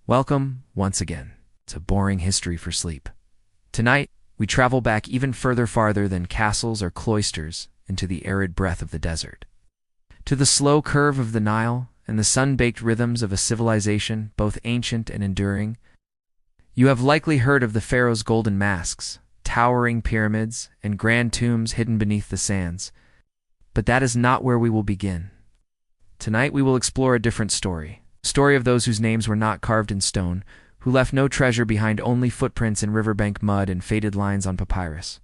Welcome, once again, to Boring History for Sleep. Tonight, we travel back even farther than castles or cloisters into the arid breath of the desert. To the slow curve of the Nile and the sun-baked rhythms of a civilization both ancient and enduring. You have likely heard of the pharaoh's golden masks, towering pyramids, and grand tombs hidden beneath the sands. But that is not where we will begin. Tonight we will explore a different story. Story of those whose names were not carved in stone, who left no treasure behind, only footprints in riverbank mud and faded lines on papyrus.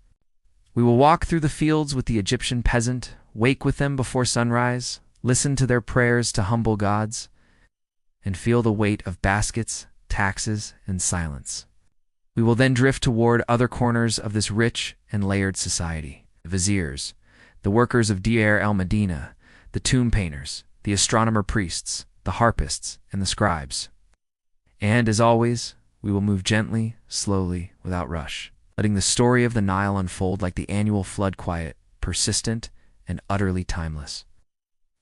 We will walk through the fields with the Egyptian peasant, wake with them before sunrise, listen to their prayers to humble gods, and feel the weight of baskets, taxes, and silence. We will then drift toward other corners of this rich and layered society. The viziers, the workers of Deir el-Medina, the tomb painters, the astronomer priests, the harpists, and the scribes. And, as always, we will move gently, slowly, without rush, letting the story of the Nile unfold like the annual flood, quiet, persistent, and utterly timeless.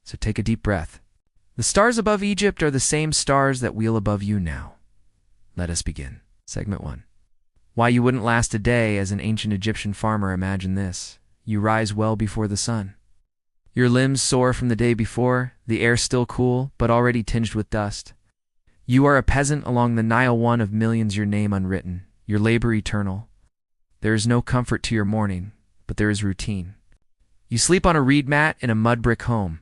So take a deep breath. The stars above Egypt are the same stars that wheel above you now. Let us begin. Segment 1. Why you wouldn't last a day as an ancient Egyptian farmer. Imagine this. You rise well before the sun. Your limbs sore from the day before, the air still cool, but already tinged with dust. You are a peasant along the Nile, one of millions, your name unwritten, your labor eternal. There is no comfort to your morning, but there is routine. You sleep on a reed mat in a mud brick home.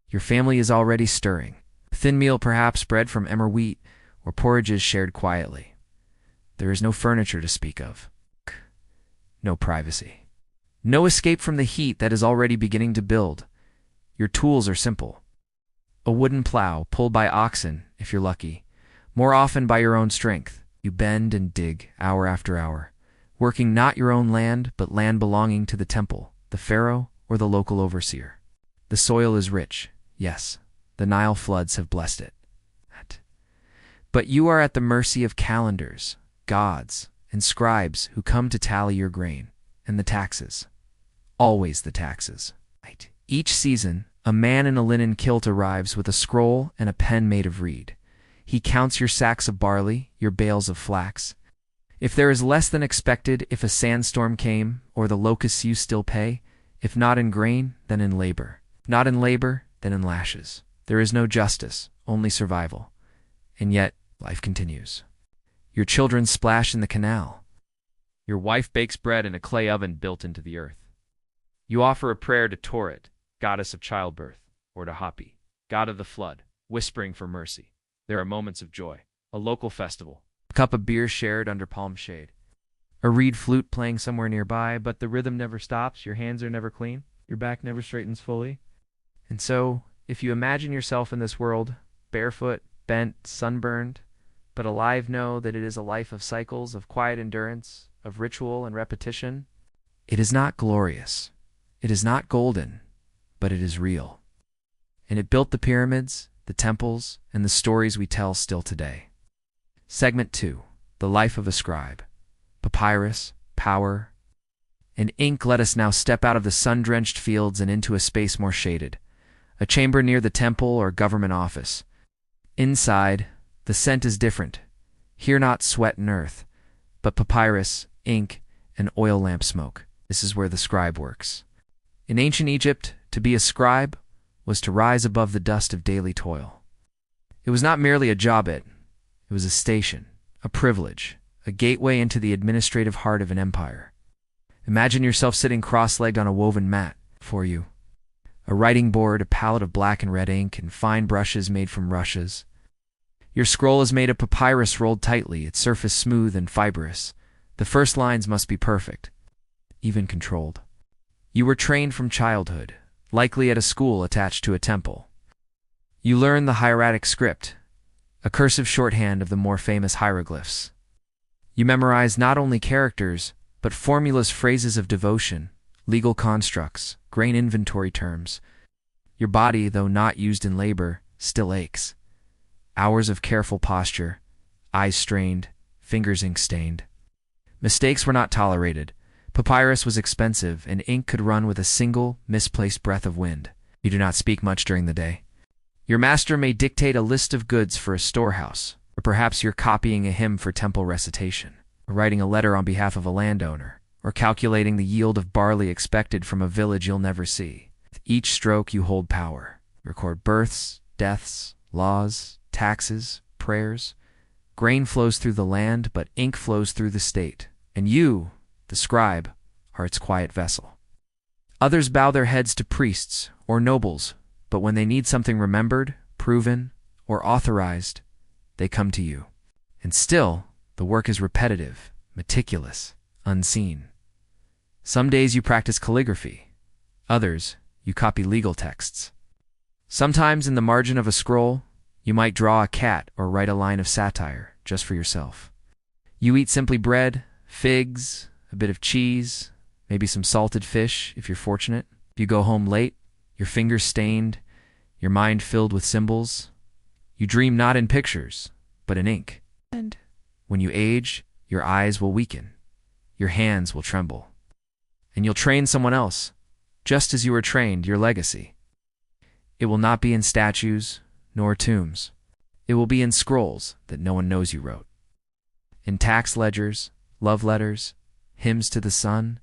Your family is already stirring. Thin meal, perhaps bread from emmer wheat, or porridges shared quietly. There is no furniture to speak of. No privacy. No escape from the heat that is already beginning to build. Your tools are simple. A wooden plow, pulled by oxen, if you're lucky. More often by your own strength. You bend and dig, hour after hour, working not your own land, but land belonging to the temple, the pharaoh, or the local overseer. The soil is rich, yes, the Nile floods have blessed it. But you are at the mercy of calendars, gods, and scribes who come to tally your grain, and the taxes. Always the taxes. Each season, a man in a linen kilt arrives with a scroll and a pen made of reed. He counts your sacks of barley, your bales of flax. If there is less than expected, if a sandstorm came, or the locusts, you still pay. If not in grain, then in labor. If not in labor, then in lashes. There is no justice, only survival. And yet, life continues. Your children splash in the canal. Your wife bakes bread in a clay oven built into the earth. You offer a prayer to Toret, goddess of childbirth, or to Hapi, god of the flood, whispering for mercy. There are moments of joy, a local festival, a cup of beer shared under palm shade, a reed flute playing somewhere nearby, but the rhythm never stops, your hands are never clean, your back never straightens fully. And so, if you imagine yourself in this world, barefoot, bent, sunburned, but alive, know that it is a life of cycles, of quiet endurance, of ritual and repetition. It is not glorious. It is not golden, but it is real. And it built the pyramids, the temples, and the stories we tell still today. Segment 2. The life of a scribe. Papyrus, power, and ink. Let us now step out of the sun-drenched fields and into a space more shaded. A chamber near the temple or government office. Inside, the scent is different. Here not sweat and earth, but papyrus, ink, and oil lamp smoke. This is where the scribe works. In ancient Egypt, to be a scribe was to rise above the dust of daily toil. It was not merely a job, it was a station, a privilege, a gateway into the administrative heart of an empire. Imagine yourself sitting cross-legged on a woven mat for you. A writing board, a palette of black and red ink, and fine brushes made from rushes. Your scroll is made of papyrus rolled tightly, its surface smooth and fibrous. The first lines must be perfect, even controlled. You were trained from childhood, likely at a school attached to a temple. You learn the hieratic script, a cursive shorthand of the more famous hieroglyphs. You memorize not only characters, but formulas, phrases of devotion, legal constructs, grain inventory terms. Your body, though not used in labor, still aches. Hours of careful posture, eyes strained, fingers ink-stained. Mistakes were not tolerated. Papyrus was expensive, and ink could run with a single, misplaced breath of wind. You do not speak much during the day. Your master may dictate a list of goods for a storehouse, Or perhaps you're copying a hymn for temple recitation, or writing a letter on behalf of a landowner, or calculating the yield of barley expected from a village you'll never see. With each stroke you hold power. Record births, deaths, laws, taxes, prayers. Grain flows through the land, but ink flows through the state. And you, the scribe, are its quiet vessel. Others bow their heads to priests or nobles, but when they need something remembered, proven, or authorized, they come to you. And still, the work is repetitive, meticulous, unseen. Some days you practice calligraphy. Others, you copy legal texts. Sometimes in the margin of a scroll, you might draw a cat or write a line of satire just for yourself. You eat simply bread, figs, a bit of cheese, maybe some salted fish if you're fortunate. If you go home late, your fingers stained, your mind filled with symbols, you dream not in pictures, but in ink. And when you age, your eyes will weaken, your hands will tremble, and you'll train someone else, just as you were trained, your legacy. It will not be in statues nor tombs. It will be in scrolls that no one knows you wrote. In tax ledgers, love letters, hymns to the sun,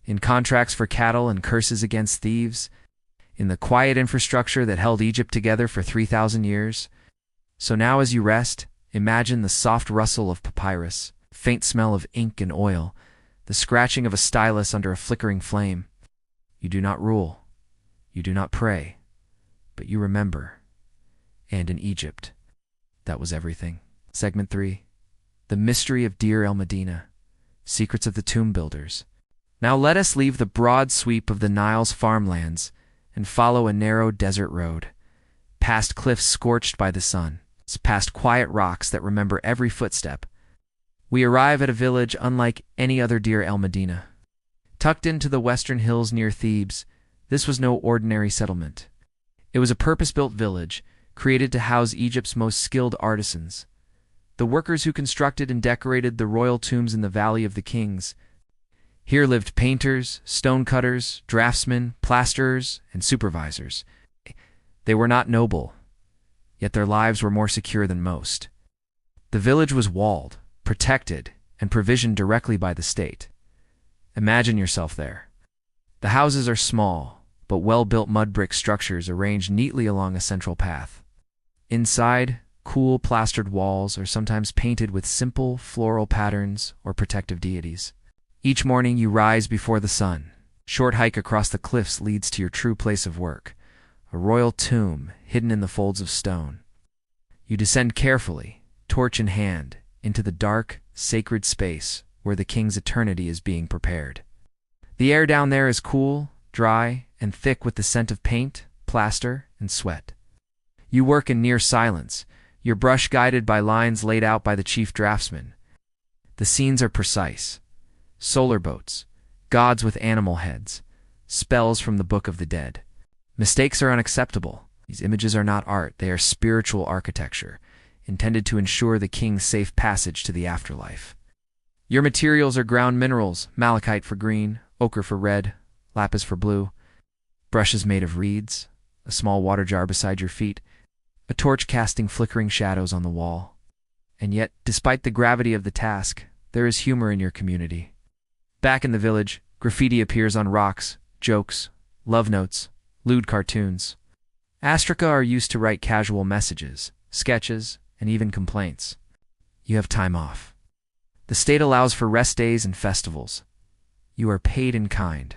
in contracts for cattle and curses against thieves, in the quiet infrastructure that held Egypt together for 3,000 years. So now as you rest, imagine the soft rustle of papyrus, faint smell of ink and oil, the scratching of a stylus under a flickering flame. You do not rule, you do not pray, but you remember. And in Egypt, that was everything. Segment 3. The Mystery of Deir el-Medina, Secrets of the Tomb Builders. Now let us leave the broad sweep of the Nile's farmlands and follow a narrow desert road, past cliffs scorched by the sun, past quiet rocks that remember every footstep. We arrive at a village unlike any other Deir el-Medina. Tucked into the western hills near Thebes, this was no ordinary settlement. It was a purpose-built village, created to house Egypt's most skilled artisans, the workers who constructed and decorated the royal tombs in the Valley of the Kings. Here lived painters, stonecutters, draftsmen, plasterers, and supervisors. They were not noble, yet their lives were more secure than most. The village was walled, protected, and provisioned directly by the state. Imagine yourself there. The houses are small, but well-built mud brick structures arranged neatly along a central path. Inside, cool plastered walls are sometimes painted with simple floral patterns or protective deities. Each morning you rise before the sun. Short hike across the cliffs leads to your true place of work, a royal tomb hidden in the folds of stone. You descend carefully, torch in hand, into the dark, sacred space where the king's eternity is being prepared. The air down there is cool, dry, and thick with the scent of paint, plaster, and sweat. You work in near silence, your brush guided by lines laid out by the chief draftsman. The scenes are precise. Solar boats, gods with animal heads, spells from the Book of the Dead. Mistakes are unacceptable. These images are not art, they are spiritual architecture, intended to ensure the king's safe passage to the afterlife. Your materials are ground minerals, malachite for green, ochre for red, lapis for blue, brushes made of reeds, a small water jar beside your feet, a torch casting flickering shadows on the wall. And yet, despite the gravity of the task, there is humor in your community. Back in the village, graffiti appears on rocks, jokes, love notes, lewd cartoons. Astraca are used to write casual messages, sketches, and even complaints. You have time off. The state allows for rest days and festivals. You are paid in kind.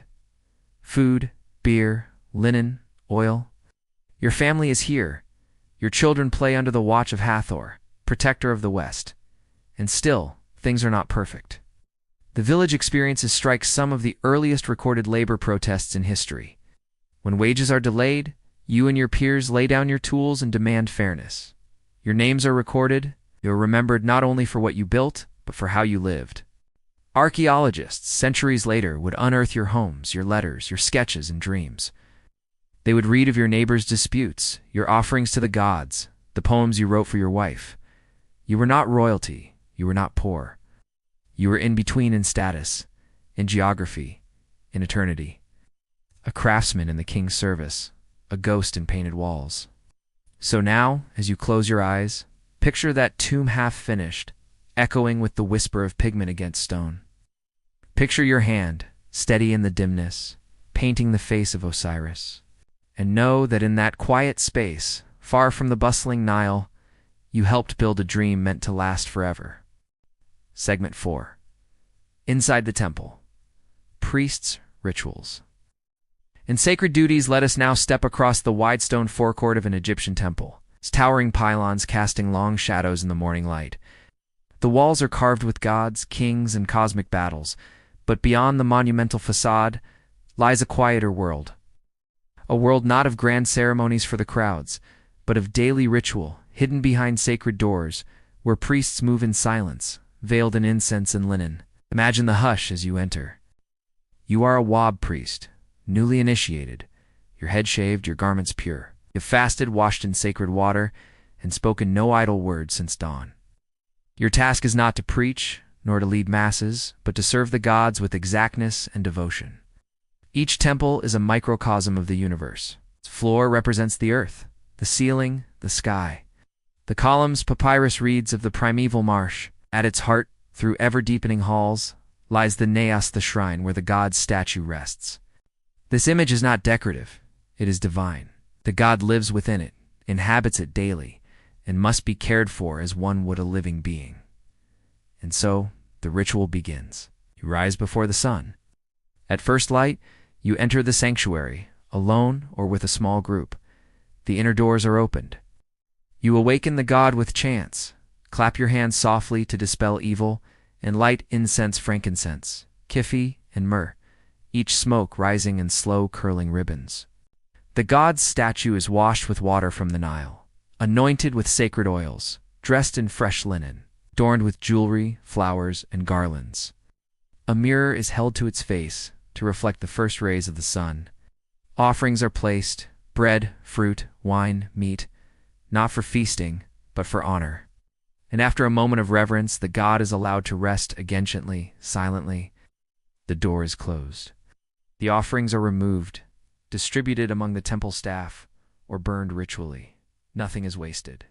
Food, beer, linen, oil. Your family is here. Your children play under the watch of Hathor, protector of the West. And still, things are not perfect. The village experiences strikes some of the earliest recorded labor protests in history. When wages are delayed, you and your peers lay down your tools and demand fairness. Your names are recorded. You are remembered not only for what you built, but for how you lived. Archaeologists, centuries later, would unearth your homes, your letters, your sketches, and dreams. They would read of your neighbors' disputes, your offerings to the gods, the poems you wrote for your wife. You were not royalty. You were not poor. You were in between in status, in geography, in eternity. A craftsman in the king's service, a ghost in painted walls. So now, as you close your eyes, Picture that tomb half-finished, echoing with the whisper of pigment against stone. Picture your hand, steady in the dimness, painting the face of Osiris. And know that in that quiet space, far from the bustling Nile, you helped build a dream meant to last forever. Segment 4. Inside the Temple. Priests' Rituals. In sacred duties, let us now step across the wide stone forecourt of an Egyptian temple, its towering pylons casting long shadows in the morning light. The walls are carved with gods, kings, and cosmic battles, but beyond the monumental facade lies a quieter world. A world not of grand ceremonies for the crowds, but of daily ritual, hidden behind sacred doors, where priests move in silence, veiled in incense and linen. Imagine the hush as you enter. You are a Wab priest, newly initiated, your head shaved, your garments pure. You've fasted, washed in sacred water, and spoken no idle words since dawn. Your task is not to preach, nor to lead masses, but to serve the gods with exactness and devotion. Each temple is a microcosm of the universe. Its floor represents the earth, the ceiling, the sky. The columns, papyrus reeds of the primeval marsh. At its heart, through ever-deepening halls, lies the naos, the shrine where the god's statue rests. This image is not decorative, it is divine. The god lives within it, inhabits it daily, and must be cared for as one would a living being. And so, the ritual begins. You rise before the sun. At first light, you enter the sanctuary, alone or with a small group. The inner doors are opened. You awaken the god with chants, clap your hands softly to dispel evil, and light incense, frankincense, kifi, and myrrh, each smoke rising in slow curling ribbons. The god's statue is washed with water from the Nile, anointed with sacred oils, dressed in fresh linen, adorned with jewelry, flowers, and garlands. A mirror is held to its face to reflect the first rays of the sun. Offerings are placed, bread, fruit, wine, meat, not for feasting, but for honor. And after a moment of reverence, the god is allowed to rest again gently, silently. The door is closed. The offerings are removed, distributed among the temple staff, or burned ritually. Nothing is wasted.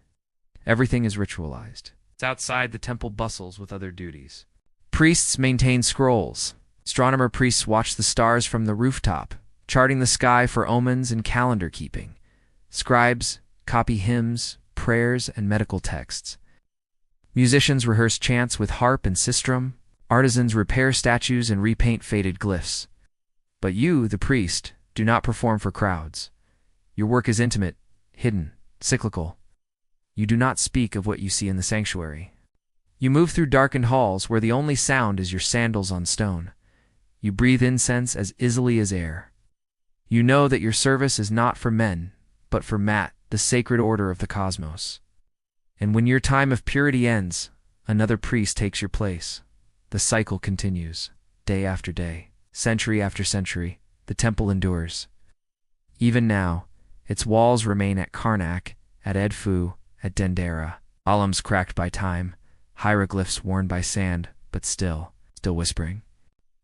Everything is ritualized. It's outside the temple bustles with other duties. Priests maintain scrolls. Astronomer priests watch the stars from the rooftop, charting the sky for omens and calendar keeping. Scribes copy hymns, prayers, and medical texts. Musicians rehearse chants with harp and sistrum. Artisans repair statues and repaint faded glyphs. But you, the priest, do not perform for crowds. Your work is intimate, hidden, cyclical. You do not speak of what you see in the sanctuary. You move through darkened halls where the only sound is your sandals on stone. You breathe incense as easily as air. You know that your service is not for men, but for Mat, the sacred order of the cosmos. And when your time of purity ends, another priest takes your place. The cycle continues, day after day, century after century. The temple endures. Even now, its walls remain at Karnak, at Edfu, at Dendera, columns cracked by time, hieroglyphs worn by sand, but still whispering.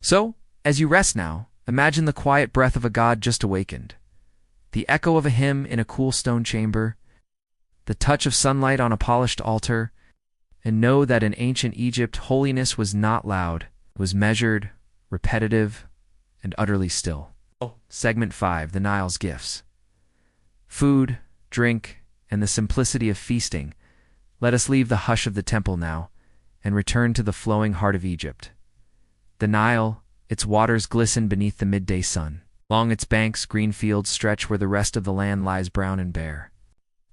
So, as you rest now, imagine the quiet breath of a god just awakened, the echo of a hymn in a cool stone chamber, the touch of sunlight on a polished altar, and know that in ancient Egypt holiness was not loud, it was measured, repetitive, and utterly still. Segment 5. The Nile's Gifts. Food, drink, and the simplicity of feasting. Let us leave the hush of the temple now, and return to the flowing heart of Egypt. The Nile, its waters glisten beneath the midday sun. Along its banks, green fields stretch where the rest of the land lies brown and bare.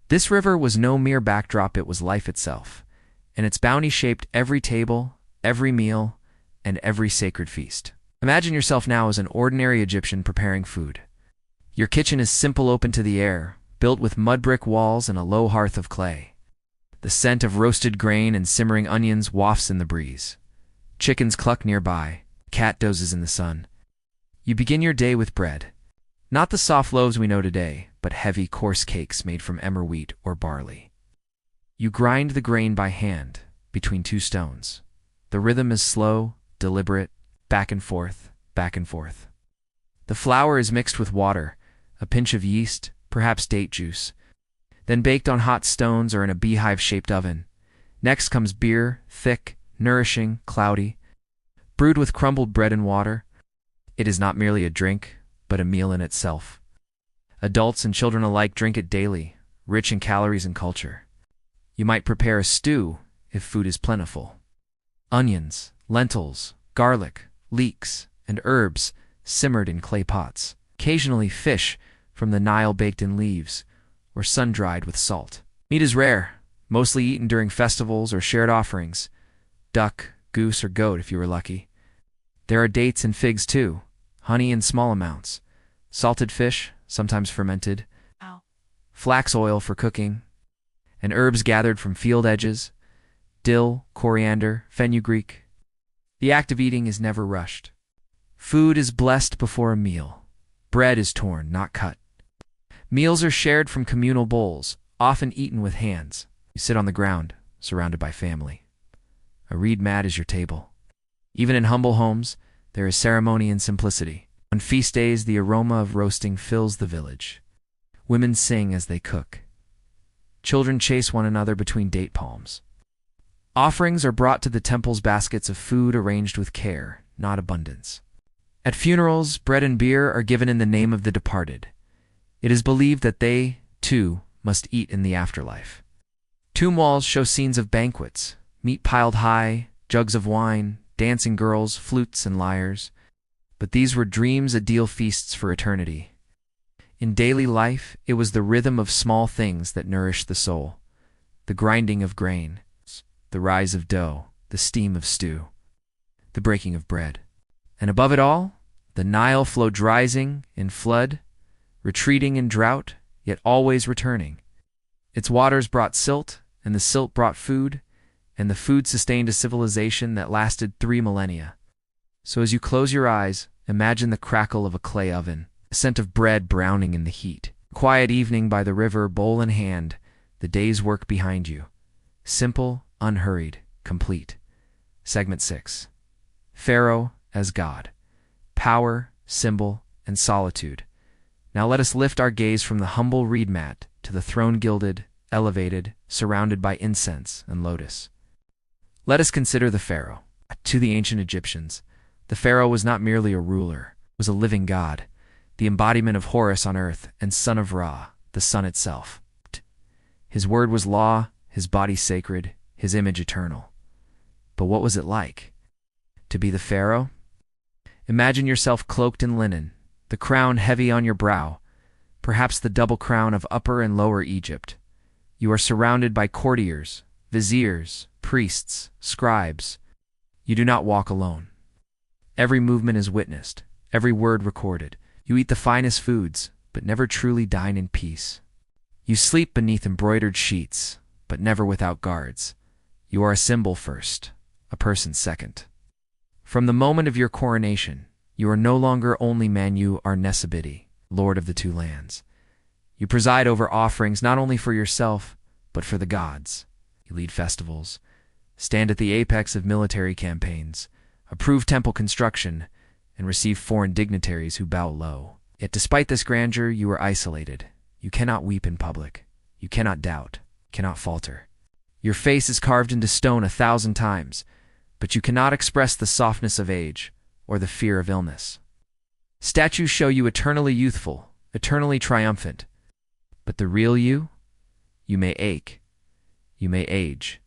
This river was no mere backdrop, it was life itself, and its bounty shaped every table, every meal, and every sacred feast. Imagine yourself now as an ordinary Egyptian preparing food. Your kitchen is simple, open to the air, built with mud brick walls and a low hearth of clay. The scent of roasted grain and simmering onions wafts in the breeze. Chickens cluck nearby, cat dozes in the sun. You begin your day with bread. Not the soft loaves we know today, but heavy, coarse cakes made from emmer wheat or barley. You grind the grain by hand, between two stones. The rhythm is slow, deliberate, back and forth, back and forth. The flour is mixed with water, a pinch of yeast, perhaps date juice, then baked on hot stones or in a beehive-shaped oven. Next comes beer, thick, nourishing, cloudy, brewed with crumbled bread and water. It is not merely a drink, but a meal in itself. Adults and children alike drink it daily, rich in calories and culture. You might prepare a stew if food is plentiful. Onions, lentils, garlic, leeks, and herbs simmered in clay pots. Occasionally fish from the Nile baked in leaves or sun-dried with salt. Meat is rare, mostly eaten during festivals or shared offerings. Duck, goose, or goat if you were lucky. There are dates and figs too, honey in small amounts, salted fish, sometimes fermented, flax oil for cooking, and herbs gathered from field edges, dill, coriander, fenugreek. The act of eating is never rushed. Food is blessed before a meal. Bread is torn, not cut. Meals are shared from communal bowls, often eaten with hands. You sit on the ground, surrounded by family. A reed mat is your table. Even in humble homes, there is ceremony and simplicity. On feast days, the aroma of roasting fills the village. Women sing as they cook. Children chase one another between date palms. Offerings are brought to the temple's baskets of food arranged with care, not abundance. At funerals, bread and beer are given in the name of the departed. It is believed that they, too, must eat in the afterlife. Tomb walls show scenes of banquets, meat piled high, jugs of wine, dancing girls, flutes, and lyres. But these were dreams, ideal feasts for eternity. In daily life, it was the rhythm of small things that nourished the soul. The grinding of grain, the rise of dough, the steam of stew, the breaking of bread. And above it all, the Nile flowed rising in flood, retreating in drought, yet always returning. Its waters brought silt, and the silt brought food, and the food sustained a civilization that lasted 3 millennia. So as you close your eyes, imagine the crackle of a clay oven, the scent of bread browning in the heat. Quiet evening by the river, bowl in hand, the day's work behind you. Simple, unhurried, complete. Segment 6. Pharaoh as God. Power, symbol, and solitude. Now let us lift our gaze from the humble reed mat to the throne gilded, elevated, surrounded by incense and lotus. Let us consider the Pharaoh. To the ancient Egyptians, the Pharaoh was not merely a ruler, was a living god, the embodiment of Horus on earth and son of Ra, the sun itself. His word was law, his body sacred, his image eternal. But what was it like to be the Pharaoh? Imagine yourself cloaked in linen, the crown heavy on your brow, perhaps the double crown of Upper and Lower Egypt. You are surrounded by courtiers, viziers, priests, scribes. You do not walk alone. Every movement is witnessed, every word recorded. You eat the finest foods, but never truly dine in peace. You sleep beneath embroidered sheets, but never without guards. You are a symbol first, a person second. From the moment of your coronation, you are no longer only Manu Arnesabiti, Lord of the Two Lands. You preside over offerings not only for yourself, but for the gods. You lead festivals, stand at the apex of military campaigns, approve temple construction, and receive foreign dignitaries who bow low. Yet despite this grandeur, you are isolated. You cannot weep in public. You cannot doubt, cannot falter. Your face is carved into stone 1,000 times, but you cannot express the softness of age or the fear of illness. Statues show you eternally youthful, eternally triumphant. But the real you? You may ache. You may age.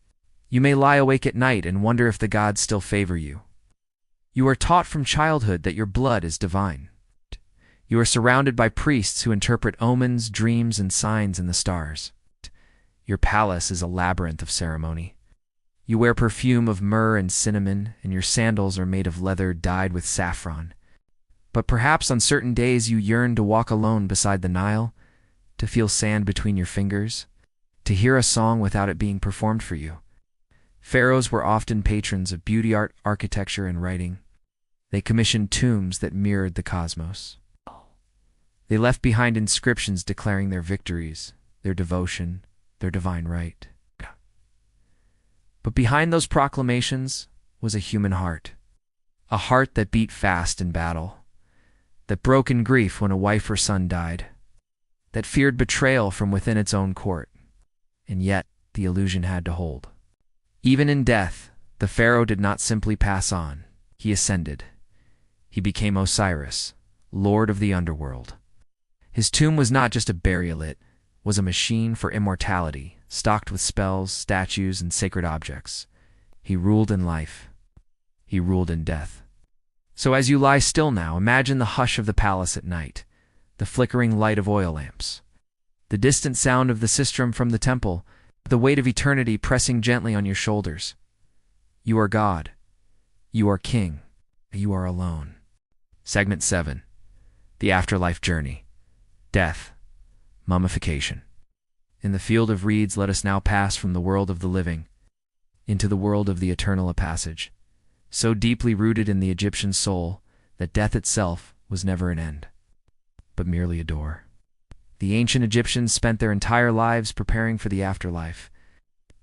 You may lie awake at night and wonder if the gods still favor you. You are taught from childhood that your blood is divine. You are surrounded by priests who interpret omens, dreams, and signs in the stars. Your palace is a labyrinth of ceremony. You wear perfume of myrrh and cinnamon, and your sandals are made of leather dyed with saffron. But perhaps on certain days you yearn to walk alone beside the Nile, to feel sand between your fingers, to hear a song without it being performed for you. Pharaohs were often patrons of beauty art, architecture, and writing. They commissioned tombs that mirrored the cosmos. They left behind inscriptions declaring their victories, their devotion, their divine right. But behind those proclamations was a human heart, a heart that beat fast in battle, that broke in grief when a wife or son died, that feared betrayal from within its own court. And yet, the illusion had to hold. Even in death, the pharaoh did not simply pass on. He ascended. He became Osiris, lord of the underworld. His tomb was not just a burial, it was a machine for immortality, stocked with spells, statues, and sacred objects. He ruled in life. He ruled in death. So as you lie still now, imagine the hush of the palace at night, the flickering light of oil lamps, the distant sound of the sistrum from the temple, the weight of eternity pressing gently on your shoulders. You are God. You are King. You are alone. Segment 7. The Afterlife Journey. Death. Mummification. In the field of reeds, let us now pass from the world of the living into the world of the eternal passage, so deeply rooted in the Egyptian soul that death itself was never an end, but merely a door. The ancient Egyptians spent their entire lives preparing for the afterlife.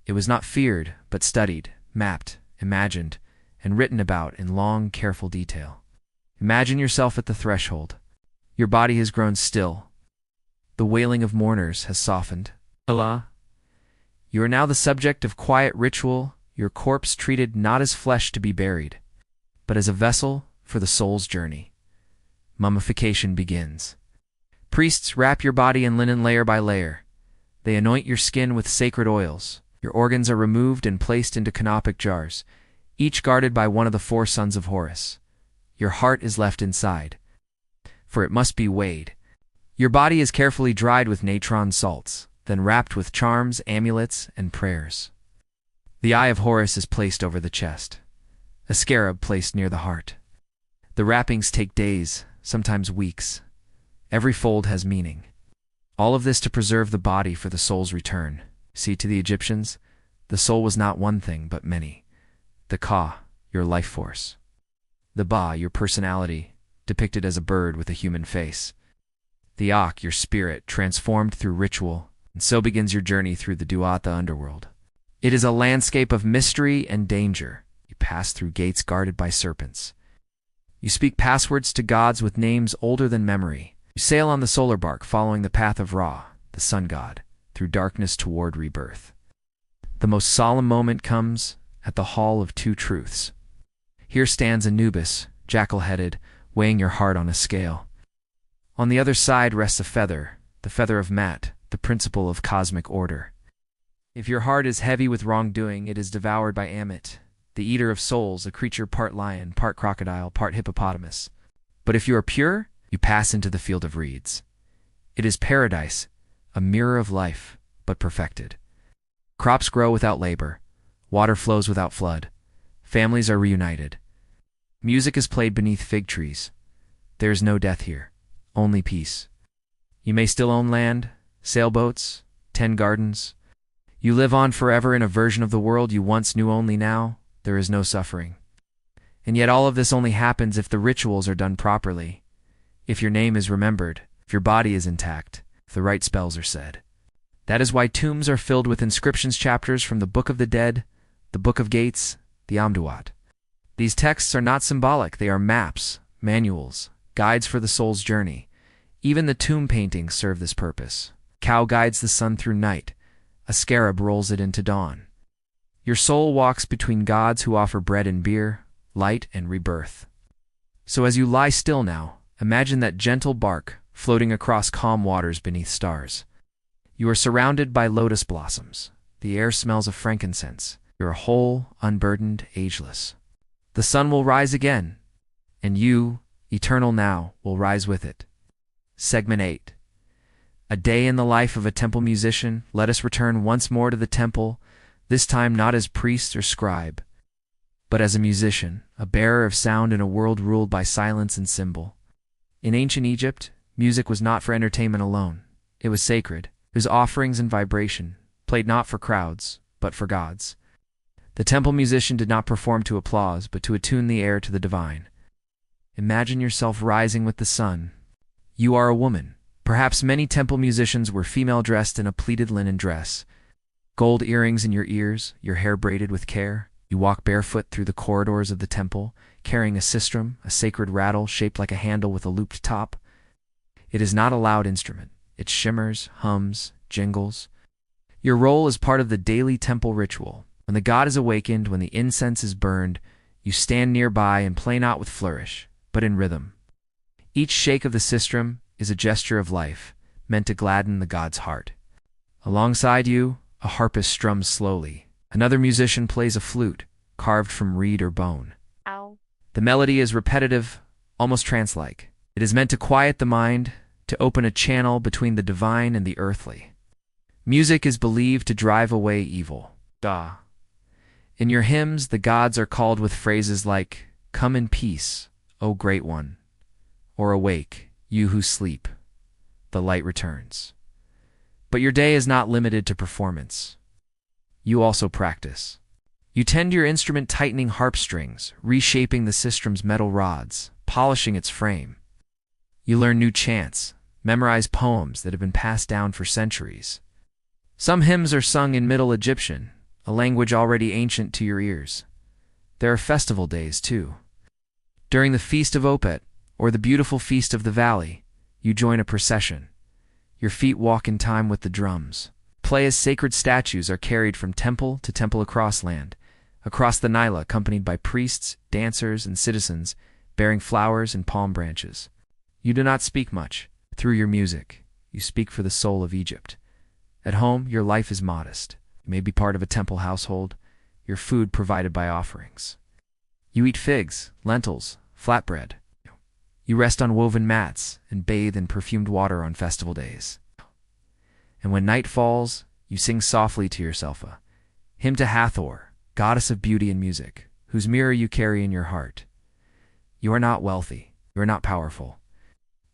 It was not feared, but studied, mapped, imagined, and written about in long, careful detail. Imagine yourself at the threshold. Your body has grown still. The wailing of mourners has softened. Allah. You are now the subject of quiet ritual, your corpse treated not as flesh to be buried, but as a vessel for the soul's journey. Mummification begins. Priests wrap your body in linen layer by layer. They anoint your skin with sacred oils. Your organs are removed and placed into canopic jars, each guarded by one of the 4 sons of Horus. Your heart is left inside, for it must be weighed. Your body is carefully dried with natron salts, then wrapped with charms, amulets, and prayers. The eye of Horus is placed over the chest, a scarab placed near the heart. The wrappings take days, sometimes weeks. Every fold has meaning. All of this to preserve the body for the soul's return. See, to the Egyptians, the soul was not one thing, but many. The Ka, your life force. The Ba, your personality, depicted as a bird with a human face. The Ak, your spirit, transformed through ritual, and so begins your journey through the Duatha underworld. It is a landscape of mystery and danger. You pass through gates guarded by serpents. You speak passwords to gods with names older than memory. You sail on the solar bark following the path of Ra, the sun god, through darkness toward rebirth. The most solemn moment comes at the Hall of Two Truths. Here stands Anubis, jackal-headed, weighing your heart on a scale. On the other side rests a feather, the feather of Mat, the principle of cosmic order. If your heart is heavy with wrongdoing, it is devoured by Amit, the eater of souls, a creature part lion, part crocodile, part hippopotamus. But if you are pure, you pass into the field of reeds. It is paradise, a mirror of life, but perfected. Crops grow without labor. Water flows without flood. Families are reunited. Music is played beneath fig trees. There is no death here, only peace. You may still own land, sailboats, 10 gardens. You live on forever in a version of the world you once knew. Only now there is no suffering. And yet all of this only happens if the rituals are done properly, if your name is remembered, if your body is intact, if the right spells are said. That is why tombs are filled with inscriptions, chapters from the Book of the Dead, the Book of Gates, the Amduat. These texts are not symbolic, they are maps, manuals, guides for the soul's journey. Even the tomb paintings serve this purpose. Cow guides the sun through night. A scarab rolls it into dawn. Your soul walks between gods who offer bread and beer, light and rebirth. So as you lie still now, imagine that gentle bark floating across calm waters beneath stars. You are surrounded by lotus blossoms. The air smells of frankincense. You are whole, unburdened, ageless. The sun will rise again, and you, eternal now, will rise with it. Segment 8. A day in the life of a temple musician. Let us return once more to the temple, this time not as priest or scribe, but as a musician, a bearer of sound in a world ruled by silence and symbol. In ancient Egypt, music was not for entertainment alone. It was sacred. It was offerings and vibration, played not for crowds, but for gods. The temple musician did not perform to applause, but to attune the air to the divine. Imagine yourself rising with the sun. You are a woman. Perhaps many temple musicians were female, dressed in a pleated linen dress. Gold earrings in your ears, your hair braided with care. You walk barefoot through the corridors of the temple, carrying a sistrum, a sacred rattle shaped like a handle with a looped top. It is not a loud instrument. It shimmers, hums, jingles. Your role is part of the daily temple ritual. When the god is awakened, when the incense is burned, you stand nearby and play not with flourish, but in rhythm. Each shake of the sistrum is a gesture of life, meant to gladden the god's heart. Alongside you, a harpist strums slowly. Another musician plays a flute, carved from reed or bone. Ow. The melody is repetitive, almost trance-like. It is meant to quiet the mind, to open a channel between the divine and the earthly. Music is believed to drive away evil. In your hymns, the gods are called with phrases like, "Come in peace, O Great One," or "Awake, you who sleep. The light returns." But your day is not limited to performance. You also practice. You tend your instrument, tightening harp strings, reshaping the sistrum's metal rods, polishing its frame. You learn new chants, memorize poems that have been passed down for centuries. Some hymns are sung in Middle Egyptian, a language already ancient to your ears. There are festival days, too. During the Feast of Opet, or the beautiful Feast of the Valley, you join a procession. Your feet walk in time with the drums. Play as sacred statues are carried from temple to temple across the Nile, accompanied by priests, dancers, and citizens, bearing flowers and palm branches. You do not speak much. Through your music, you speak for the soul of Egypt. At home, your life is modest. You may be part of a temple household, your food provided by offerings. You eat figs, lentils, flatbread. You rest on woven mats and bathe in perfumed water on festival days. And when night falls, you sing softly to yourself a hymn to Hathor, goddess of beauty and music, whose mirror you carry in your heart. You are not wealthy, you are not powerful,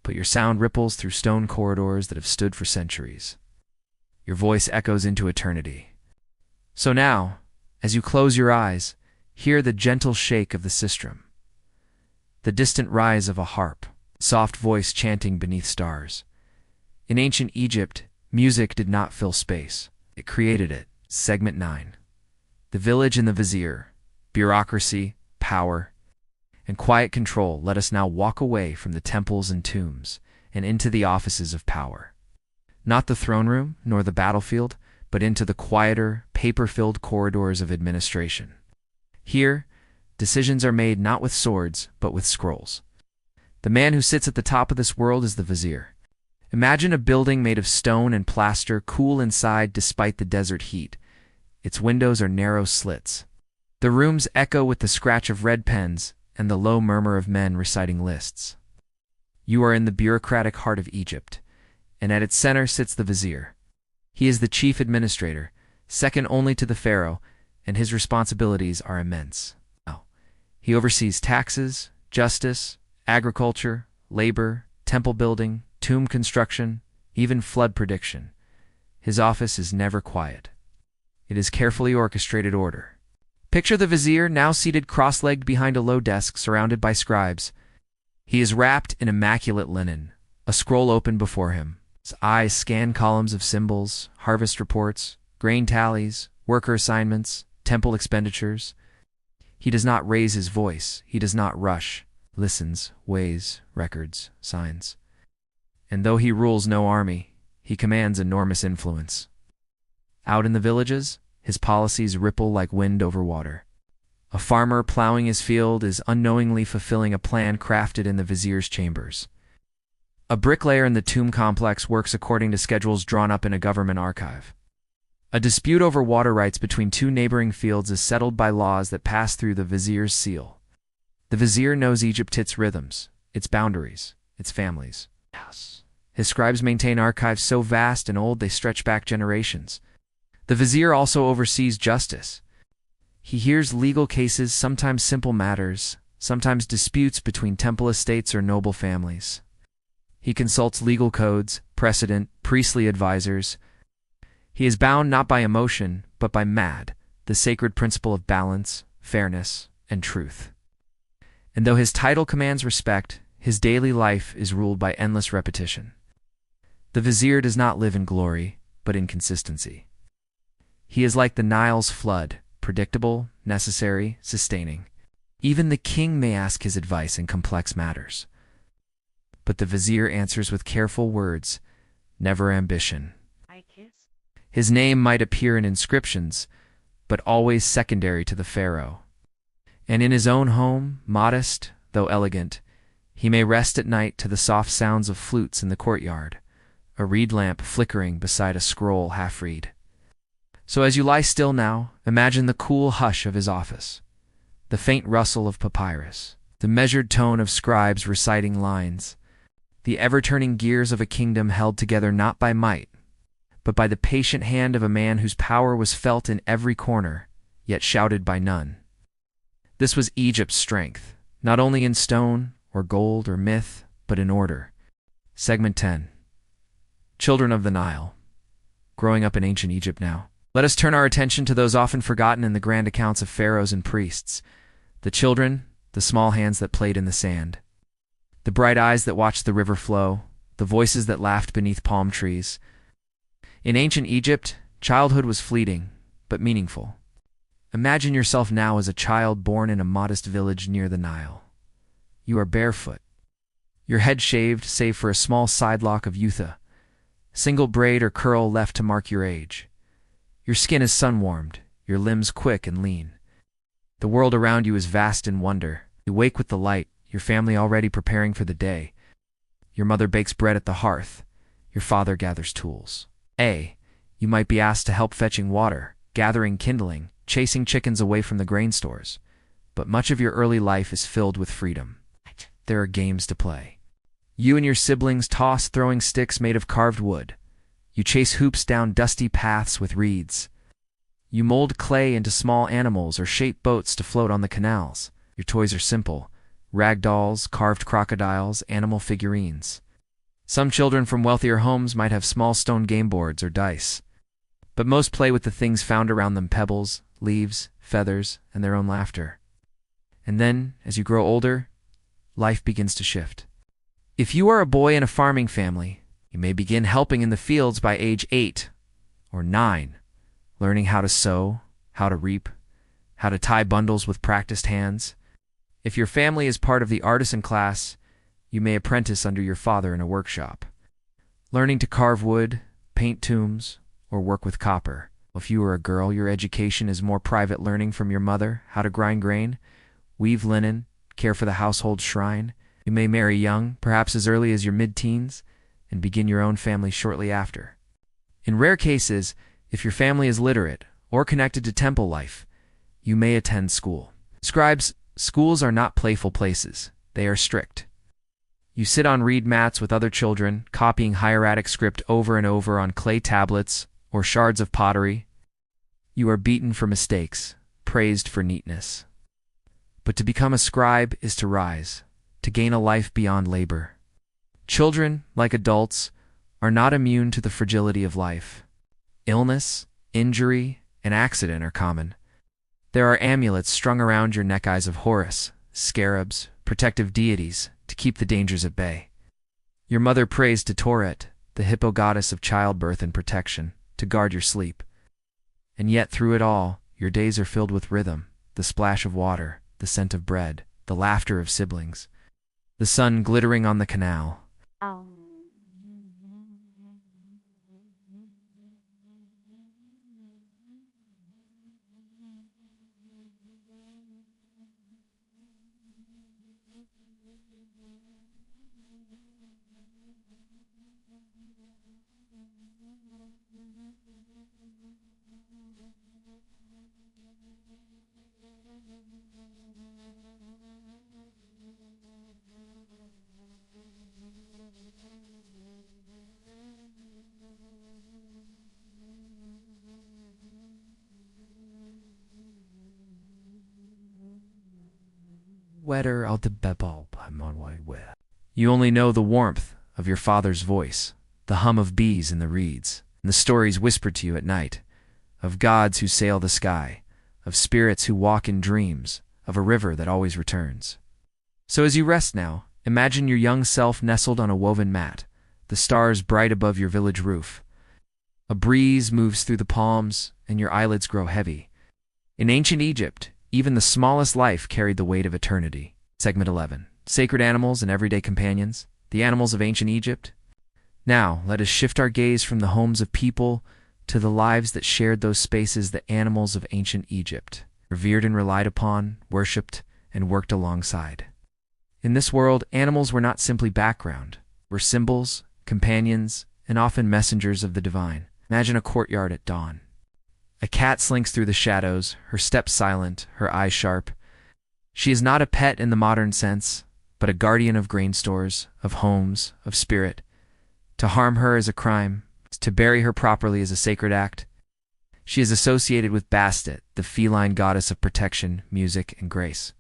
but your sound ripples through stone corridors that have stood for centuries. Your voice echoes into eternity. So now, as you close your eyes, hear the gentle shake of the sistrum, the distant rise of a harp, soft voice chanting beneath stars. In ancient Egypt, music did not fill space. It created it. Segment 9. The village and the vizier, bureaucracy, power, and quiet control. Let us now walk away from the temples and tombs and into the offices of power. Not the throne room, nor the battlefield, but into the quieter, paper-filled corridors of administration. Here, decisions are made not with swords, but with scrolls. The man who sits at the top of this world is the vizier. Imagine a building made of stone and plaster, cool inside despite the desert heat. Its windows are narrow slits. The rooms echo with the scratch of red pens and the low murmur of men reciting lists. You are in the bureaucratic heart of Egypt, and at its center sits the vizier. He is the chief administrator, second only to the pharaoh, and his responsibilities are immense. He oversees taxes, justice, agriculture, labor, temple building, tomb construction, even flood prediction. His office is never quiet. It is carefully orchestrated order. Picture the vizier now seated cross-legged behind a low desk surrounded by scribes. He is wrapped in immaculate linen, a scroll open before him. His eyes scan columns of symbols, harvest reports, grain tallies, worker assignments, temple expenditures. He does not raise his voice. He does not rush. Listens, weighs, records, signs. And though he rules no army, he commands enormous influence. Out in the villages, his policies ripple like wind over water. A farmer plowing his field is unknowingly fulfilling a plan crafted in the vizier's chambers. A bricklayer in the tomb complex works according to schedules drawn up in a government archive. A dispute over water rights between two neighboring fields is settled by laws that pass through the vizier's seal. The vizier knows Egypt, its rhythms, its boundaries, its families. His scribes maintain archives so vast and old they stretch back generations. The vizier also oversees justice. He hears legal cases, sometimes simple matters, sometimes disputes between temple estates or noble families. He consults legal codes, precedent, priestly advisors. He is bound not by emotion, but by mad, the sacred principle of balance, fairness, and truth. And though his title commands respect, his daily life is ruled by endless repetition. The vizier does not live in glory, but in consistency. He is like the Nile's flood, predictable, necessary, sustaining. Even the king may ask his advice in complex matters. But the vizier answers with careful words, never ambition. His name might appear in inscriptions, but always secondary to the pharaoh. And in his own home, modest, though elegant, he may rest at night to the soft sounds of flutes in the courtyard, a reed lamp flickering beside a scroll half-read. So as you lie still now, imagine the cool hush of his office, the faint rustle of papyrus, the measured tone of scribes reciting lines, the ever-turning gears of a kingdom held together not by might, but by the patient hand of a man whose power was felt in every corner, yet shouted by none. This was Egypt's strength, not only in stone, or gold, or myth, but in order. Segment 10. Children of the Nile. Growing up in ancient Egypt now. Let us turn our attention to those often forgotten in the grand accounts of pharaohs and priests. The children, the small hands that played in the sand, the bright eyes that watched the river flow, the voices that laughed beneath palm trees. In ancient Egypt, childhood was fleeting, but meaningful. Imagine yourself now as a child born in a modest village near the Nile. You are barefoot, your head shaved save for a small sidelock of eutha, single braid or curl left to mark your age. Your skin is sun-warmed, your limbs quick and lean. The world around you is vast in wonder. You wake with the light, your family already preparing for the day. Your mother bakes bread at the hearth, your father gathers tools. You might be asked to help fetching water, gathering kindling, chasing chickens away from the grain stores. But much of your early life is filled with freedom. There are games to play. You and your siblings toss throwing sticks made of carved wood. You chase hoops down dusty paths with reeds. You mold clay into small animals or shape boats to float on the canals. Your toys are simple: rag dolls, carved crocodiles, animal figurines. Some children from wealthier homes might have small stone game boards or dice. But most play with the things found around them: pebbles, leaves, feathers, and their own laughter. And then, as you grow older, life begins to shift. If you are a boy in a farming family, you may begin helping in the fields by age 8 or 9, learning how to sow, how to reap, how to tie bundles with practiced hands. If your family is part of the artisan class, you may apprentice under your father in a workshop, learning to carve wood, paint tombs, or work with copper. If you are a girl, your education is more private, learning from your mother how to grind grain, weave linen, care for the household shrine. You may marry young, perhaps as early as your mid-teens, and begin your own family shortly after. In rare cases, if your family is literate or connected to temple life, you may attend school. Scribes, schools are not playful places. They are strict. You sit on reed mats with other children, copying hieratic script over and over on clay tablets or shards of pottery. You are beaten for mistakes, praised for neatness. But to become a scribe is to rise, to gain a life beyond labor. Children, like adults, are not immune to the fragility of life. Illness, injury, and accident are common. There are amulets strung around your neck, eyes of Horus, scarabs, protective deities, to keep the dangers at bay. Your mother prays to Toret, the hippo goddess of childbirth and protection, to guard your sleep. And yet through it all, your days are filled with rhythm, the splash of water, the scent of bread, the laughter of siblings, the sun glittering on the canal. Wetter out the bebal, I'm on my way. You only know the warmth of your father's voice, the hum of bees in the reeds, and the stories whispered to you at night, of gods who sail the sky, of spirits who walk in dreams, of a river that always returns. So as you rest now, imagine your young self nestled on a woven mat, the stars bright above your village roof. A breeze moves through the palms, and your eyelids grow heavy. In ancient Egypt, even the smallest life carried the weight of eternity. Segment 11. Sacred animals and everyday companions, the animals of ancient Egypt. Now, let us shift our gaze from the homes of people to the lives that shared those spaces, the animals of ancient Egypt, revered and relied upon, worshipped, and worked alongside. In this world, animals were not simply background, were symbols, companions, and often messengers of the divine. Imagine a courtyard at dawn. A cat slinks through the shadows, her steps silent, her eyes sharp. She is not a pet in the modern sense, but a guardian of grain stores, of homes, of spirit. To harm her is a crime, to bury her properly is a sacred act. She is associated with Bastet, the feline goddess of protection, music, and grace.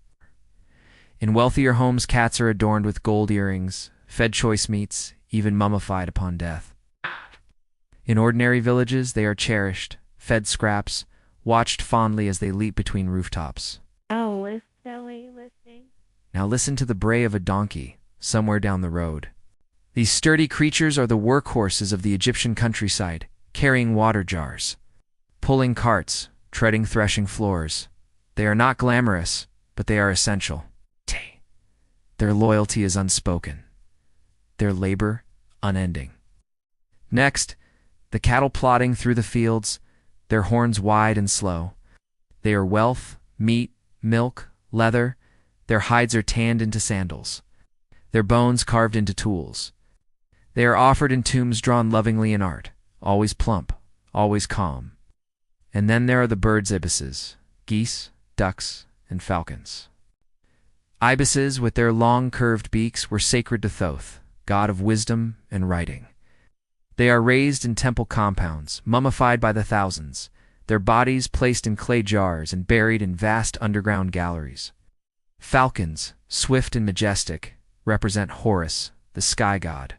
In wealthier homes, cats are adorned with gold earrings, fed choice meats, even mummified upon death. In ordinary villages, they are cherished, fed scraps, watched fondly as they leap between rooftops. Oh, listening. Now listen to the bray of a donkey, somewhere down the road. These sturdy creatures are the workhorses of the Egyptian countryside, carrying water jars, pulling carts, treading threshing floors. They are not glamorous, but they are essential. Their loyalty is unspoken. Their labor, unending. Next, the cattle plodding through the fields, their horns wide and slow. They are wealth, meat, milk, leather. Their hides are tanned into sandals, their bones carved into tools. They are offered in tombs drawn lovingly in art, always plump, always calm. And then there are the birds' ibises, geese, ducks, and falcons. Ibises, with their long curved beaks, were sacred to Thoth, god of wisdom and writing. They are raised in temple compounds, mummified by the thousands, their bodies placed in clay jars and buried in vast underground galleries. Falcons, swift and majestic, represent Horus, the sky god.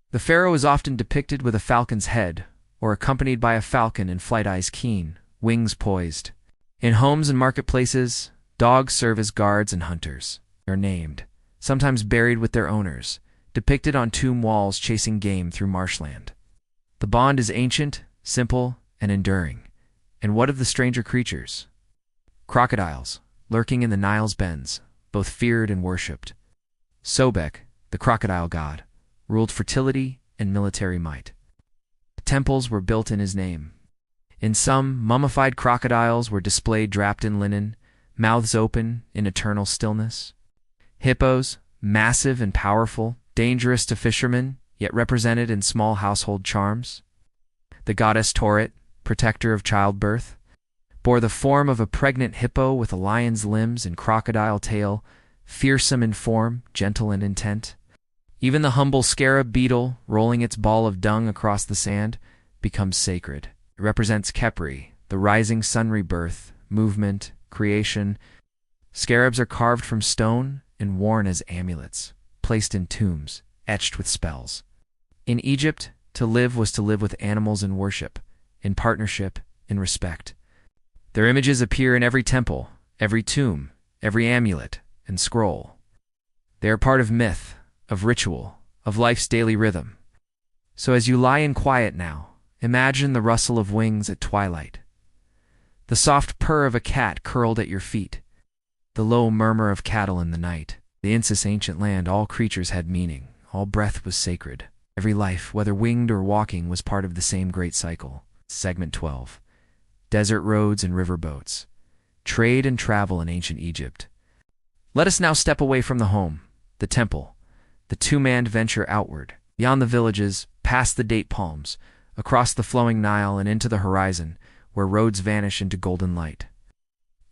The pharaoh is often depicted with a falcon's head, or accompanied by a falcon in flight, eyes keen, wings poised. In homes and marketplaces, dogs serve as guards and hunters. They are named, sometimes buried with their owners, depicted on tomb walls chasing game through marshland. The bond is ancient, simple, and enduring. And what of the stranger creatures? Crocodiles, lurking in the Nile's bends, both feared and worshipped. Sobek, the crocodile god, ruled fertility and military might. Temples were built in his name. In some, mummified crocodiles were displayed draped in linen, mouths open in eternal stillness. Hippos, massive and powerful, dangerous to fishermen, yet represented in small household charms. The goddess Toret, protector of childbirth, bore the form of a pregnant hippo with a lion's limbs and crocodile tail, fearsome in form, gentle in intent. Even the humble scarab beetle, rolling its ball of dung across the sand, becomes sacred. It represents Khepri, the rising sun, rebirth, movement, creation. Scarabs are carved from stone and worn as amulets, placed in tombs, etched with spells. In Egypt, to live was to live with animals in worship, in partnership, in respect. Their images appear in every temple, every tomb, every amulet and scroll. They are part of myth, of ritual, of life's daily rhythm. So as you lie in quiet now, imagine the rustle of wings at twilight, the soft purr of a cat curled at your feet, the low murmur of cattle in the night. The Insis ancient land, all creatures had meaning, all breath was sacred. Every life, whether winged or walking, was part of the same great cycle. Segment 12. Desert roads and river boats. Trade and travel in ancient Egypt. Let us now step away from the home, the temple, the two-manned venture outward, beyond the villages, past the date palms, across the flowing Nile and into the horizon, where roads vanish into golden light.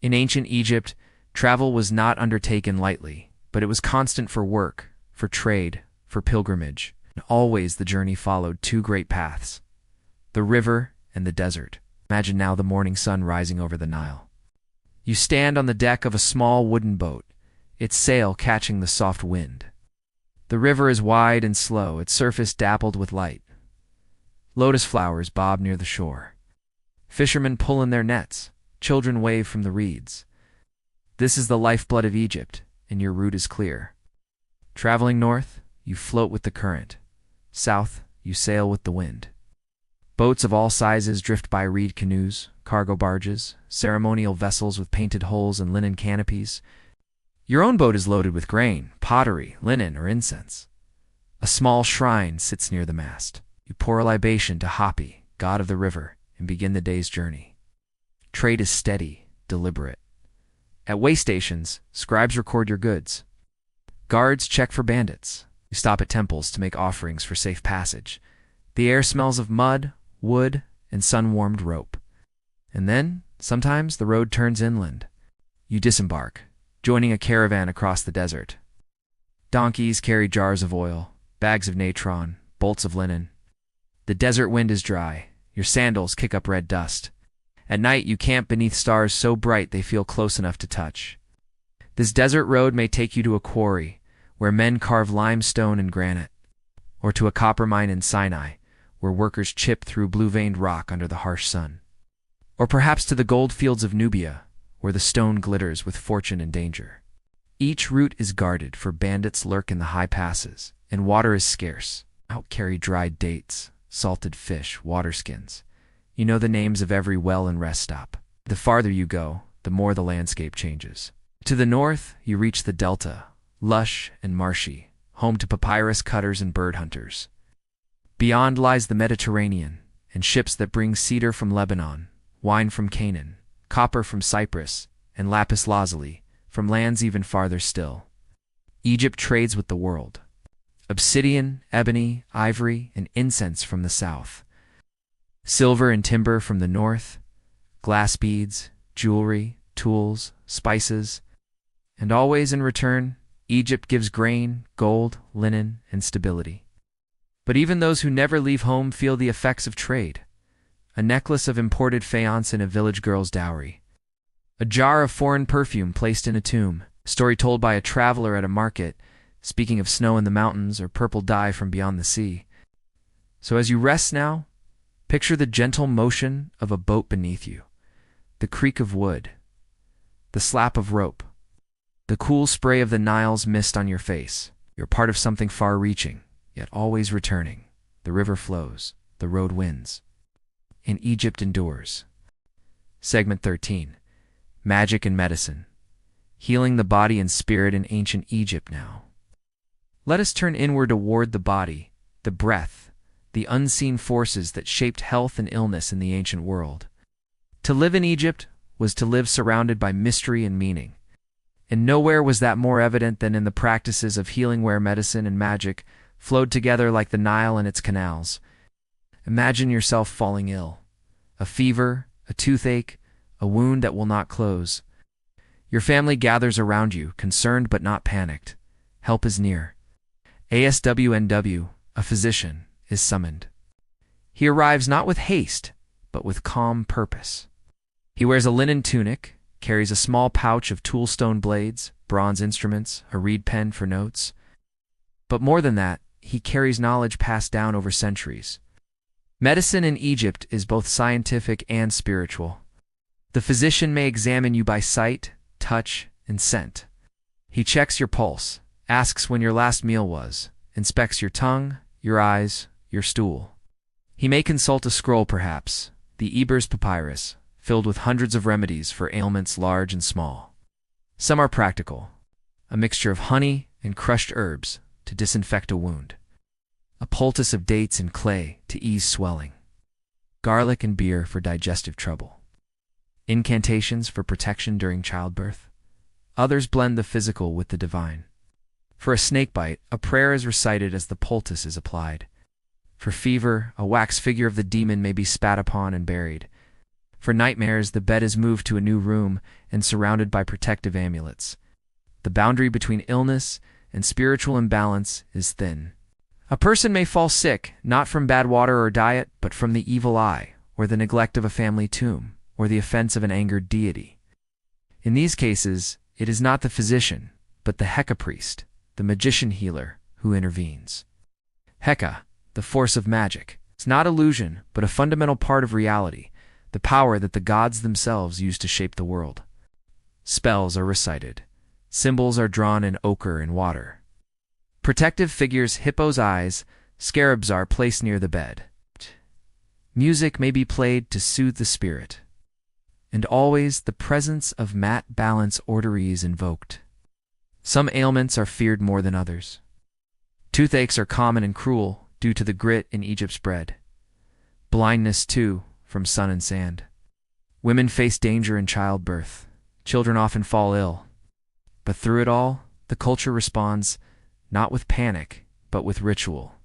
In ancient Egypt, travel was not undertaken lightly, but it was constant for work, for trade, for pilgrimage. And always the journey followed two great paths, the river and the desert. Imagine now the morning sun rising over the Nile. You stand on the deck of a small wooden boat, its sail catching the soft wind. The river is wide and slow, its surface dappled with light. Lotus flowers bob near the shore. Fishermen pull in their nets, children wave from the reeds. This is the lifeblood of Egypt, and your route is clear. Traveling north, you float with the current. South, you sail with the wind. Boats of all sizes drift by, reed canoes, cargo barges, ceremonial vessels with painted hulls and linen canopies. Your own boat is loaded with grain, pottery, linen, or incense. A small shrine sits near the mast. You pour a libation to Hapi, god of the river, and begin the day's journey. Trade is steady, deliberate. At way stations, scribes record your goods. Guards check for bandits. You stop at temples to make offerings for safe passage. The air smells of mud, wood, and sun-warmed rope. And then, sometimes, the road turns inland. You disembark, joining a caravan across the desert. Donkeys carry jars of oil, bags of natron, bolts of linen. The desert wind is dry. Your sandals kick up red dust. At night, you camp beneath stars so bright they feel close enough to touch. This desert road may take you to a quarry, where men carve limestone and granite, or to a copper mine in Sinai, where workers chip through blue-veined rock under the harsh sun. Or perhaps to the gold fields of Nubia, where the stone glitters with fortune and danger. Each route is guarded, for bandits lurk in the high passes, and water is scarce. Out carry dried dates, salted fish, water skins. You know the names of every well and rest stop. The farther you go, the more the landscape changes. To the north, you reach the delta, lush and marshy, home to papyrus cutters and bird hunters. Beyond lies the Mediterranean, and ships that bring cedar from Lebanon, wine from Canaan, copper from Cyprus, and lapis lazuli from lands even farther still. Egypt trades with the world. Obsidian, ebony, ivory, and incense from the south. Silver and timber from the north. Glass beads, jewelry, tools, spices. And always in return, Egypt gives grain, gold, linen, and stability. But even those who never leave home feel the effects of trade. A necklace of imported faience in a village girl's dowry. A jar of foreign perfume placed in a tomb. A story told by a traveler at a market, speaking of snow in the mountains or purple dye from beyond the sea. So as you rest now, picture the gentle motion of a boat beneath you, the creak of wood, the slap of rope, the cool spray of the Nile's mist on your face. You're part of something far-reaching, yet always returning. The river flows, the road wins, and Egypt endures. Segment 13. Magic and Medicine. Healing the body and spirit in ancient Egypt now. Let us turn inward toward the body, the breath, the unseen forces that shaped health and illness in the ancient world. To live in Egypt was to live surrounded by mystery and meaning. And nowhere was that more evident than in the practices of healing where medicine and magic flowed together like the Nile and its canals. Imagine yourself falling ill. A fever, a toothache, a wound that will not close. Your family gathers around you, concerned but not panicked. Help is near. ASWNW, a physician, is summoned. He arrives not with haste, but with calm purpose. He wears a linen tunic, carries a small pouch of toolstone blades, bronze instruments, a reed pen for notes. But more than that, he carries knowledge passed down over centuries. Medicine in Egypt is both scientific and spiritual. The physician may examine you by sight, touch, and scent. He checks your pulse, asks when your last meal was, inspects your tongue, your eyes, your stool. He may consult a scroll perhaps, the Eber's papyrus, filled with hundreds of remedies for ailments large and small. Some are practical, a mixture of honey and crushed herbs to disinfect a wound, a poultice of dates and clay to ease swelling, garlic and beer for digestive trouble, incantations for protection during childbirth. Others blend the physical with the divine. For a snakebite, a prayer is recited as the poultice is applied. For fever, a wax figure of the demon may be spat upon and buried. For nightmares, the bed is moved to a new room and surrounded by protective amulets. The boundary between illness and spiritual imbalance is thin. A person may fall sick, not from bad water or diet, but from the evil eye, or the neglect of a family tomb, or the offense of an angered deity. In these cases, it is not the physician, but the Heka priest, the magician healer, who intervenes. Heka, the force of magic, is not illusion, but a fundamental part of reality, the power that the gods themselves use to shape the world. Spells are recited. Symbols are drawn in ochre and water. Protective figures, hippo's eyes, scarabs are placed near the bed. Music may be played to soothe the spirit. And always the presence of mat balance orrery is invoked. Some ailments are feared more than others. Toothaches are common and cruel due to the grit in Egypt's bread. Blindness, too, from sun and sand. Women face danger in childbirth. Children often fall ill. But through it all, the culture responds not with panic, but with ritual.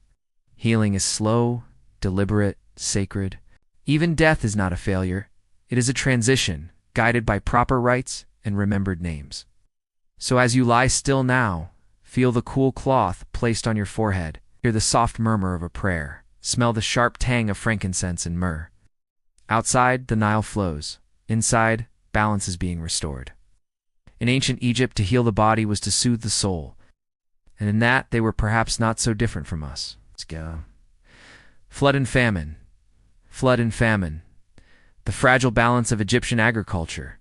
Healing is slow, deliberate, sacred. Even death is not a failure. It is a transition, guided by proper rites and remembered names. So as you lie still now, feel the cool cloth placed on your forehead, hear the soft murmur of a prayer, smell the sharp tang of frankincense and myrrh. Outside, the Nile flows. Inside, balance is being restored. In ancient Egypt, to heal the body was to soothe the soul. And in that, they were perhaps not so different from us. Let's go. Flood and famine. Flood and famine. The fragile balance of Egyptian agriculture.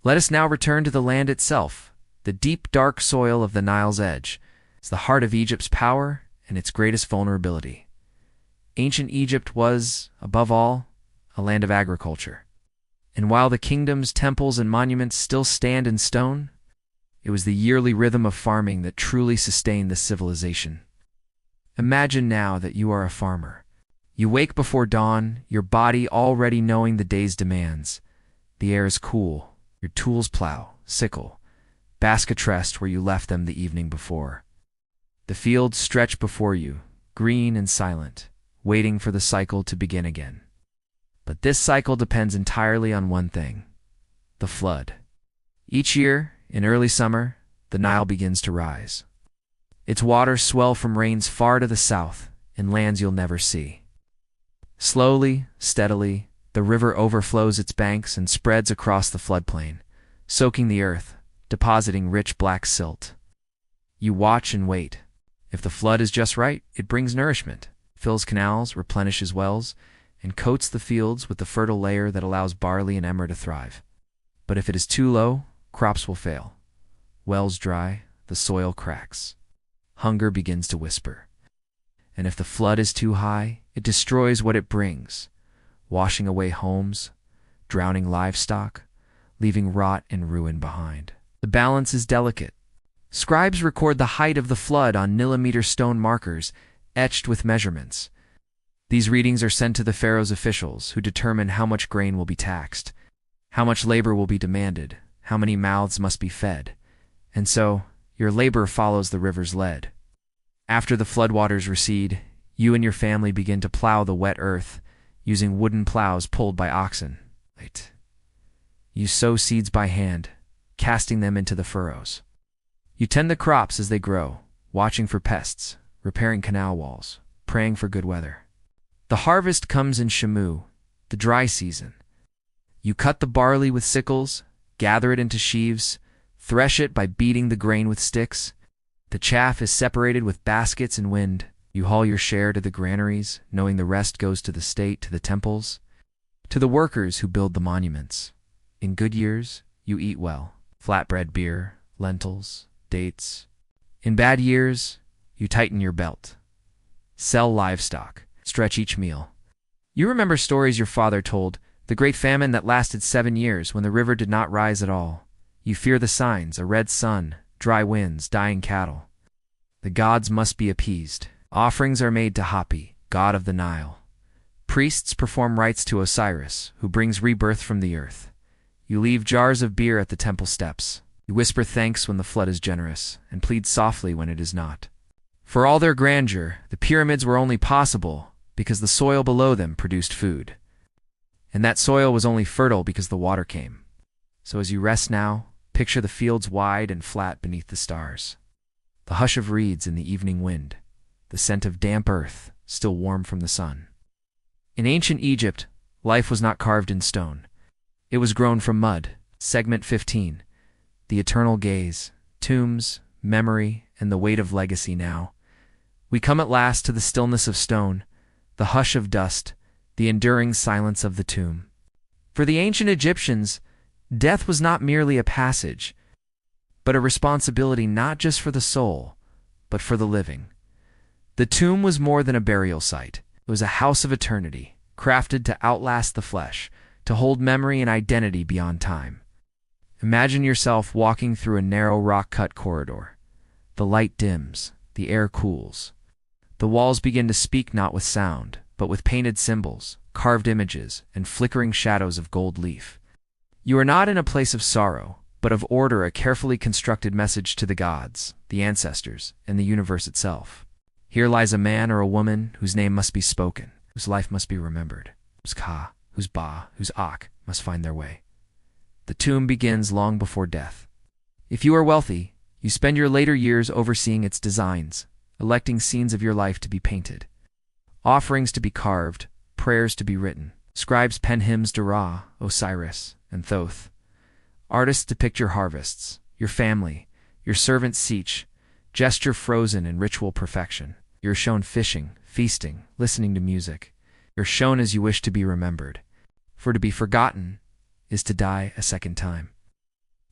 Let us now return to the land itself. The deep, dark soil of the Nile's edge is the heart of Egypt's power and its greatest vulnerability. Ancient Egypt was, above all, a land of agriculture. And while the kingdom's temples and monuments still stand in stone, it was the yearly rhythm of farming that truly sustained the civilization. Imagine now that you are a farmer. You wake before dawn, your body already knowing the day's demands. The air is cool, your tools plow, sickle, basket rest where you left them the evening before. The fields stretch before you, green and silent, waiting for the cycle to begin again. But this cycle depends entirely on one thing: the flood. Each year, in early summer, the Nile begins to rise. Its waters swell from rains far to the south, in lands you'll never see. Slowly, steadily, the river overflows its banks and spreads across the floodplain, soaking the earth, depositing rich black silt. You watch and wait. If the flood is just right, it brings nourishment, fills canals, replenishes wells, and coats the fields with the fertile layer that allows barley and emmer to thrive. But if it is too low, crops will fail. Wells dry, the soil cracks. Hunger begins to whisper. And if the flood is too high, it destroys what it brings, washing away homes, drowning livestock, leaving rot and ruin behind. The balance is delicate. Scribes record the height of the flood on millimeter stone markers, etched with measurements. These readings are sent to the pharaoh's officials, who determine how much grain will be taxed, how much labor will be demanded, how many mouths must be fed. And so, your labor follows the river's lead. After the floodwaters recede, you and your family begin to plow the wet earth, using wooden plows pulled by oxen. You sow seeds by hand, casting them into the furrows. You tend the crops as they grow, watching for pests, repairing canal walls, praying for good weather. The harvest comes in Shamu, the dry season. You cut the barley with sickles, gather it into sheaves, thresh it by beating the grain with sticks. The chaff is separated with baskets and wind. You haul your share to the granaries, knowing the rest goes to the state, to the temples, to the workers who build the monuments. In good years, you eat well. Flatbread beer, lentils, dates. In bad years, you tighten your belt. Sell livestock. Stretch each meal. You remember stories your father told, the great famine that lasted 7 years when the river did not rise at all. You fear the signs, a red sun, dry winds, dying cattle. The gods must be appeased. Offerings are made to Hapi, god of the Nile. Priests perform rites to Osiris, who brings rebirth from the earth. You leave jars of beer at the temple steps. You whisper thanks when the flood is generous, and plead softly when it is not. For all their grandeur, the pyramids were only possible because the soil below them produced food. And that soil was only fertile because the water came. So as you rest now, picture the fields wide and flat beneath the stars. The hush of reeds in the evening wind, the scent of damp earth, still warm from the sun. In ancient Egypt, life was not carved in stone. It was grown from mud. Segment 15. The eternal gaze, tombs, memory, and the weight of legacy now. We come at last to the stillness of stone, the hush of dust, the enduring silence of the tomb. For the ancient Egyptians, death was not merely a passage, but a responsibility not just for the soul, but for the living. The tomb was more than a burial site. It was a house of eternity, crafted to outlast the flesh, to hold memory and identity beyond time. Imagine yourself walking through a narrow rock-cut corridor. The light dims, the air cools. The walls begin to speak not with sound, but with painted symbols, carved images, and flickering shadows of gold leaf. You are not in a place of sorrow, but of order, a carefully constructed message to the gods, the ancestors, and the universe itself. Here lies a man or a woman whose name must be spoken, whose life must be remembered, whose Ka, whose Ba, whose Ak must find their way. The tomb begins long before death. If you are wealthy, you spend your later years overseeing its designs, electing scenes of your life to be painted, offerings to be carved, prayers to be written. Scribes pen hymns to Ra, Osiris, and Thoth. Artists depict your harvests, your family, your servant Sich, gesture frozen in ritual perfection. You're shown fishing, feasting, listening to music. You're shown as you wish to be remembered. For to be forgotten is to die a second time.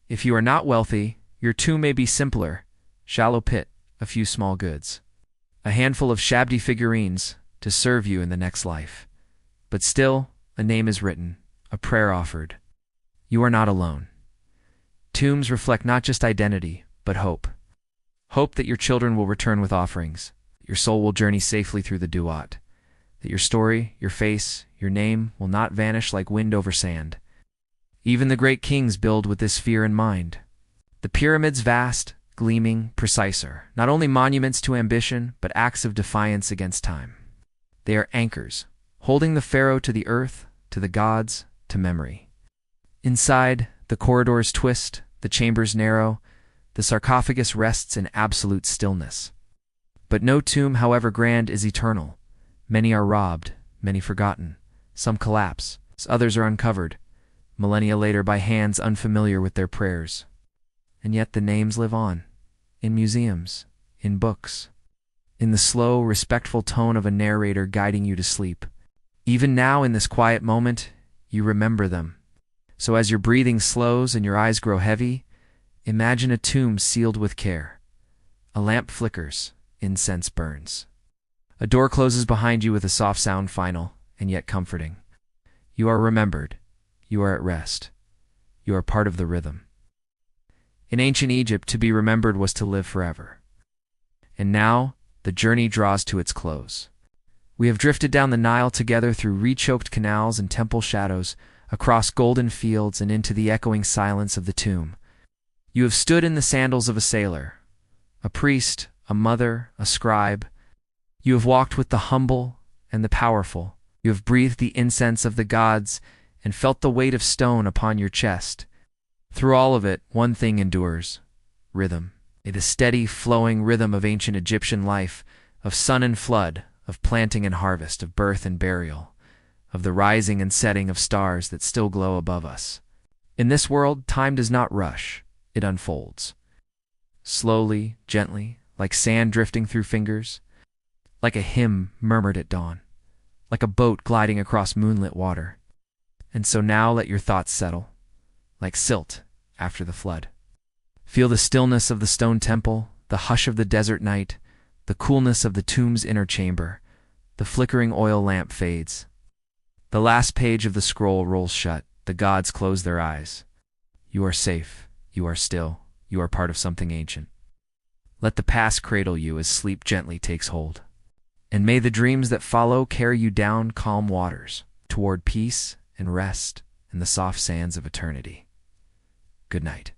If you are not wealthy, your tomb may be simpler: shallow pit, a few small goods, a handful of shabby figurines to serve you in the next life. But still, a name is written, a prayer offered. You are not alone. Tombs reflect not just identity, but hope. Hope that your children will return with offerings, that your soul will journey safely through the duat, that your story, your face, your name will not vanish like wind over sand. Even the great kings build with this fear in mind. The pyramids, vast, gleaming, precise, are not only monuments to ambition, but acts of defiance against time. They are anchors, holding the pharaoh to the earth, to the gods, to memory. Inside, the corridors twist, the chambers narrow, the sarcophagus rests in absolute stillness. But no tomb, however grand, is eternal. Many are robbed, many forgotten. Some collapse, others are uncovered, millennia later by hands unfamiliar with their prayers. And yet the names live on, in museums, in books, in the slow, respectful tone of a narrator guiding you to sleep. Even now, in this quiet moment, you remember them. So as your breathing slows and your eyes grow heavy, imagine a tomb sealed with care. A lamp flickers, incense burns. A door closes behind you with a soft sound, final and yet comforting. You are remembered. You are at rest. You are part of the rhythm. In ancient Egypt, to be remembered was to live forever. And now, the journey draws to its close. We have drifted down the Nile together through reed-choked canals and temple shadows, across golden fields and into the echoing silence of the tomb. You have stood in the sandals of a sailor, a priest, a mother, a scribe. You have walked with the humble and the powerful. You have breathed the incense of the gods and felt the weight of stone upon your chest. Through all of it, one thing endures: rhythm. The steady, flowing rhythm of ancient Egyptian life, of sun and flood, of planting and harvest, of birth and burial, of the rising and setting of stars that still glow above us. In this world, time does not rush, it unfolds. Slowly, gently, like sand drifting through fingers, like a hymn murmured at dawn, like a boat gliding across moonlit water. And so now let your thoughts settle, like silt after the flood. Feel the stillness of the stone temple, the hush of the desert night, the coolness of the tomb's inner chamber. The flickering oil lamp fades. The last page of the scroll rolls shut. The gods close their eyes. You are safe. You are still. You are part of something ancient. Let the past cradle you as sleep gently takes hold. And may the dreams that follow carry you down calm waters, toward peace and rest and the soft sands of eternity. Good night.